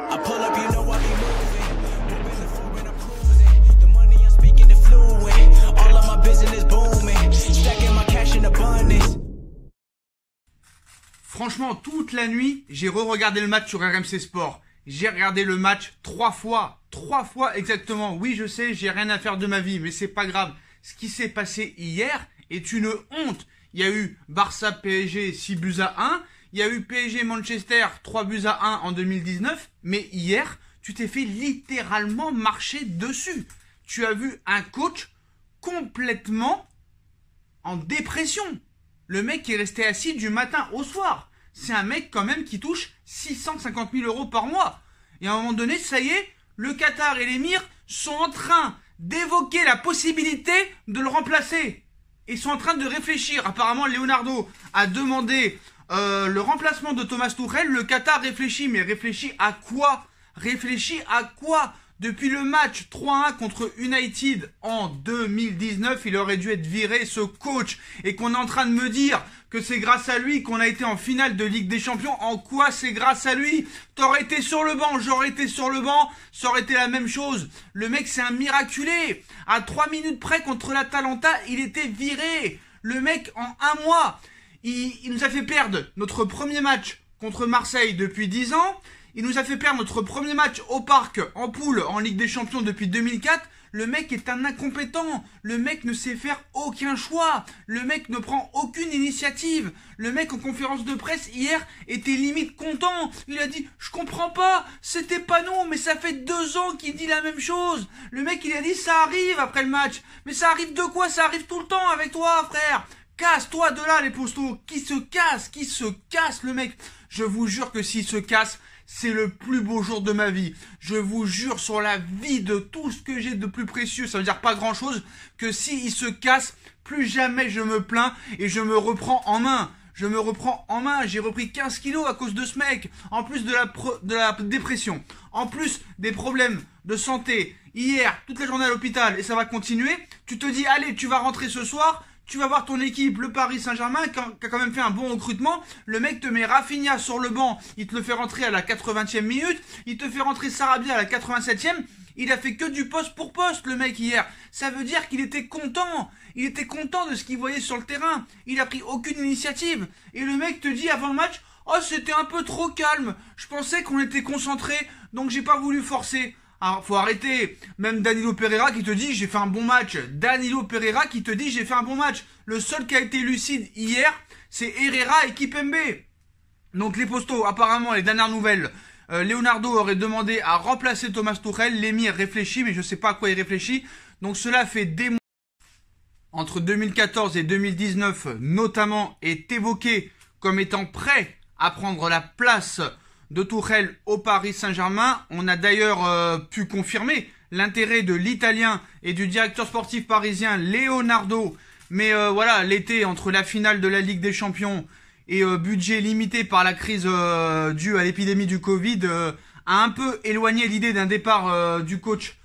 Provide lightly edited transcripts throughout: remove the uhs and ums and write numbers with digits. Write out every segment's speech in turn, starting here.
I pull up, you know I be moving. Moving the foreign, I'm cruising. The money I'm speaking is fluent. All of my business booming. Stacking my cash in abundance. Franchement, toute la nuit, j'ai re-regardé le match sur RMC Sport. J'ai regardé le match 3 fois. 3 fois exactement. Oui, je sais, j'ai rien à faire de ma vie, mais c'est pas grave. Ce qui s'est passé hier est une honte. Il y a eu Barça-PSG 6 buts à 1. Il y a eu PSG-Manchester 3 buts à 1 en 2019. Mais hier, tu t'es fait littéralement marcher dessus. Tu as vu un coach complètement en dépression. Le mec qui est resté assis du matin au soir. C'est un mec quand même qui touche 650 000 € par mois. Et à un moment donné, ça y est, le Qatar et l'émir sont en train d'évoquer la possibilité de le remplacer. Ils sont en train de réfléchir. Apparemment, Leonardo a demandé le remplacement de Thomas Tuchel. Le Qatar réfléchit, mais réfléchit à quoi? Réfléchit à quoi? Depuis le match 3-1 contre United en 2019, il aurait dû être viré, ce coach. Et qu'on est en train de me dire que c'est grâce à lui qu'on a été en finale de Ligue des Champions. En quoi c'est grâce à lui? T'aurais été sur le banc, j'aurais été sur le banc, ça aurait été la même chose. Le mec, c'est un miraculé. À 3 minutes près contre l'Atalanta, il était viré. Le mec, en un mois, il nous a fait perdre notre premier match contre Marseille depuis 10 ans. Il nous a fait perdre notre premier match au parc, en poule, en Ligue des Champions depuis 2004. Le mec est un incompétent. Le mec ne sait faire aucun choix. Le mec ne prend aucune initiative. Le mec en conférence de presse hier était limite content. Il a dit « Je comprends pas, c'était pas nous, mais ça fait 2 ans qu'il dit la même chose. » Le mec il a dit « Ça arrive après le match. » Mais ça arrive de quoi? Ça arrive tout le temps avec toi, frère. Casse-toi de là, les postos. Qui se casse le mec. Je vous jure que s'il se casse, c'est le plus beau jour de ma vie. Je vous jure sur la vie de tout ce que j'ai de plus précieux, ça veut dire pas grand chose, que s'il se casse, plus jamais je me plains et je me reprends en main. Je me reprends en main, j'ai repris 15 kilos à cause de ce mec, en plus de la dépression, en plus des problèmes de santé, hier, toute la journée à l'hôpital, et ça va continuer. Tu te dis, allez, tu vas rentrer ce soir, tu vas voir ton équipe, le Paris Saint-Germain, qui a quand même fait un bon recrutement. Le mec te met Rafinha sur le banc, il te le fait rentrer à la 80e minute, il te fait rentrer Sarabia à la 87e. Il a fait que du poste pour poste, le mec, hier. Ça veut dire qu'il était content. Il était content de ce qu'il voyait sur le terrain. Il a pris aucune initiative. Et le mec te dit avant le match, « Oh, c'était un peu trop calme. Je pensais qu'on était concentré, donc j'ai pas voulu forcer. » Alors, faut arrêter. Même Danilo Pereira qui te dit j'ai fait un bon match. Danilo Pereira qui te dit j'ai fait un bon match. Le seul qui a été lucide hier, c'est Herrera et Kipembe. Donc les postos, apparemment, les dernières nouvelles, Leonardo aurait demandé à remplacer Thomas Tuchel. L'émir réfléchit, mais je sais pas à quoi il réfléchit. Donc cela fait des mois. Entre 2014 et 2019, notamment, est évoqué comme étant prêt à prendre la place de Tuchel au Paris Saint-Germain. On a d'ailleurs pu confirmer l'intérêt de l'Italien et du directeur sportif parisien Leonardo. Mais voilà, l'été, entre la finale de la Ligue des Champions et budget limité par la crise due à l'épidémie du Covid, a un peu éloigné l'idée d'un départ du coach.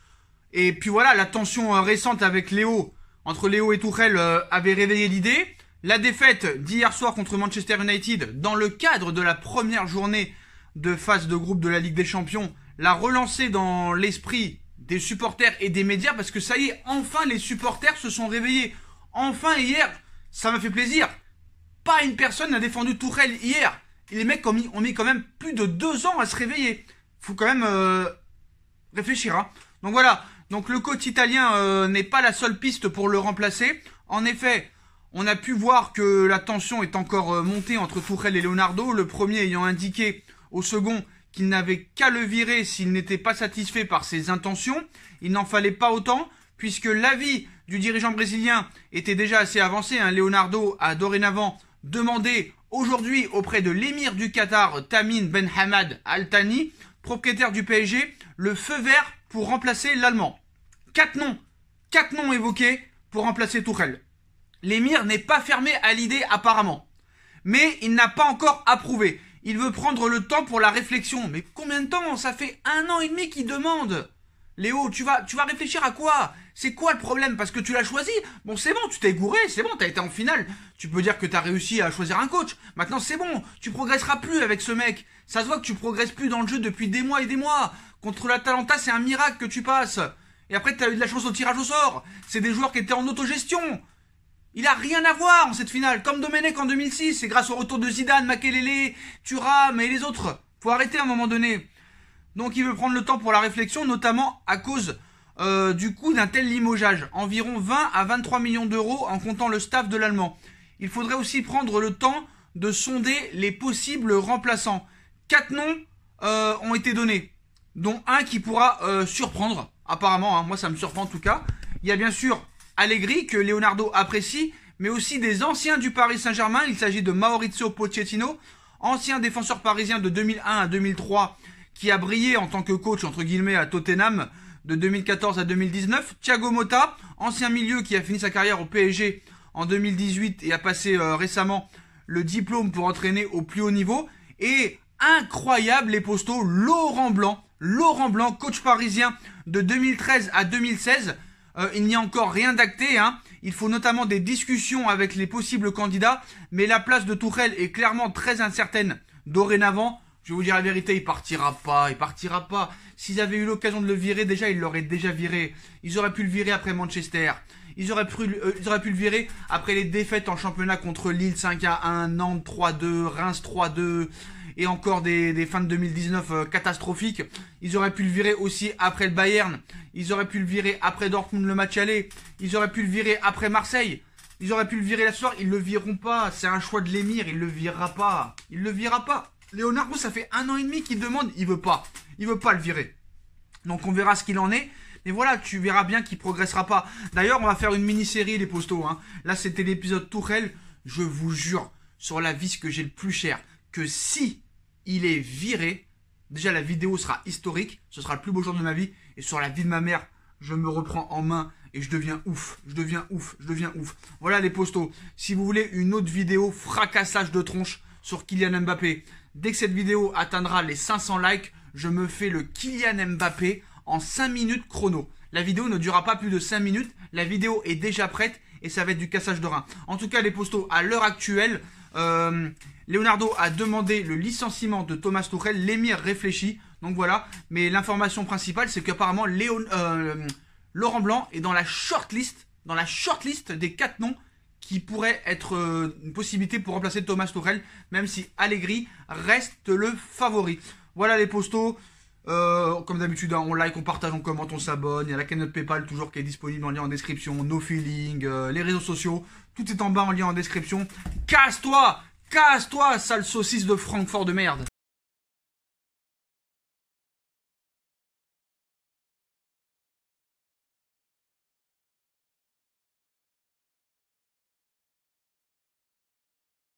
Et puis voilà, la tension récente avec Léo, entre Léo et Tuchel, avait réveillé l'idée. La défaite d'hier soir contre Manchester United, dans le cadre de la première journée de phase de groupe de la Ligue des Champions, l'a relancé dans l'esprit des supporters et des médias, parce que ça y est, enfin les supporters se sont réveillés. Enfin hier, ça m'a fait plaisir. Pas une personne n'a défendu Tuchel hier. Et les mecs ont mis quand même plus de 2 ans à se réveiller. Faut quand même réfléchir, hein. Donc voilà, donc le coach italien n'est pas la seule piste pour le remplacer. En effet, on a pu voir que la tension est encore montée entre Tuchel et Leonardo, le premier ayant indiqué au second qu'il n'avait qu'à le virer s'il n'était pas satisfait par ses intentions. Il n'en fallait pas autant, puisque l'avis du dirigeant brésilien était déjà assez avancé. Leonardo a dorénavant demandé aujourd'hui auprès de l'émir du Qatar, Tamim Ben Hamad Al Thani, propriétaire du PSG, le feu vert pour remplacer l'Allemand. 4 noms évoqués pour remplacer Tuchel. L'émir n'est pas fermé à l'idée apparemment, mais il n'a pas encore approuvé. Il veut prendre le temps pour la réflexion. Mais combien de temps? Ça fait 1 an et demi qu'il demande. Léo, tu vas réfléchir à quoi? C'est quoi le problème? Parce que tu l'as choisi. Bon, c'est bon, tu t'es gouré, c'est bon, t'as été en finale. Tu peux dire que t'as réussi à choisir un coach. Maintenant, c'est bon, tu progresseras plus avec ce mec. Ça se voit que tu progresses plus dans le jeu depuis des mois et des mois. Contre l'Atalanta, c'est un miracle que tu passes. Et après, t'as eu de la chance au tirage au sort. C'est des joueurs qui étaient en autogestion. Il a rien à voir en cette finale. Comme Domenech en 2006, c'est grâce au retour de Zidane, Makelele, Thuram et les autres. Faut arrêter à un moment donné. Donc il veut prendre le temps pour la réflexion, notamment à cause du coût d'un tel limogeage. Environ 20 à 23 millions d'euros en comptant le staff de l'Allemand. Il faudrait aussi prendre le temps de sonder les possibles remplaçants. 4 noms ont été donnés, dont un qui pourra surprendre, apparemment, hein, moi ça me surprend en tout cas. Il y a bien sûr Allegri, que Leonardo apprécie, mais aussi des anciens du Paris Saint-Germain. Il s'agit de Maurizio Pochettino, ancien défenseur parisien de 2001 à 2003, qui a brillé en tant que coach, entre guillemets, à Tottenham, de 2014 à 2019. Thiago Motta, ancien milieu qui a fini sa carrière au PSG en 2018 et a passé récemment le diplôme pour entraîner au plus haut niveau. Et incroyable les postos, Laurent Blanc, coach parisien de 2013 à 2016. Il n'y a encore rien d'acté, hein. Il faut notamment des discussions avec les possibles candidats, mais la place de Tuchel est clairement très incertaine dorénavant. Je vais vous dire la vérité, il partira pas. S'ils avaient eu l'occasion de le virer, déjà, ils l'auraient déjà viré. Ils auraient pu le virer après Manchester. Ils auraient pu le virer après les défaites en championnat contre Lille 5-1, Nantes 3-2, Reims 3-2, et encore des fins de 2019 catastrophiques. Ils auraient pu le virer aussi après le Bayern. Ils auraient pu le virer après Dortmund, le match aller. Ils auraient pu le virer après Marseille. Ils auraient pu le virer la soirée. Ils le vireront pas. C'est un choix de l'émir. Il le virera pas. Il le virera pas. Leonardo, ça fait 1 an et demi qu'il demande. Il veut pas. Il veut pas le virer. Donc on verra ce qu'il en est. Mais voilà, tu verras bien qu'il progressera pas. D'ailleurs, on va faire une mini-série, les postos. Hein. Là, c'était l'épisode Tuchel. Je vous jure, sur la vis que j'ai le plus cher, que si il est viré, déjà la vidéo sera historique. Ce sera le plus beau jour de ma vie. Et sur la vie de ma mère, je me reprends en main et je deviens ouf. Voilà les postos. Si vous voulez une autre vidéo fracassage de tronche sur Kylian Mbappé, dès que cette vidéo atteindra les 500 likes, je me fais le Kylian Mbappé en 5 minutes chrono. La vidéo ne durera pas plus de 5 minutes. La vidéo est déjà prête et ça va être du cassage de rein. En tout cas, les postos, à l'heure actuelle, Leonardo a demandé le licenciement de Thomas Tuchel. L'émir réfléchit. Donc voilà. Mais l'information principale, c'est qu'apparemment, Laurent Blanc est dans la shortlist des 4 noms qui pourraient être une possibilité pour remplacer Thomas Tuchel, même si Allegri reste le favori. Voilà les postos. Comme d'habitude, on like, on partage, on commente, on s'abonne. Il y a la cagnotte PayPal toujours qui est disponible en lien en description. No feeling, les réseaux sociaux, tout est en bas en lien en description. Casse-toi, sale saucisse de Francfort de merde.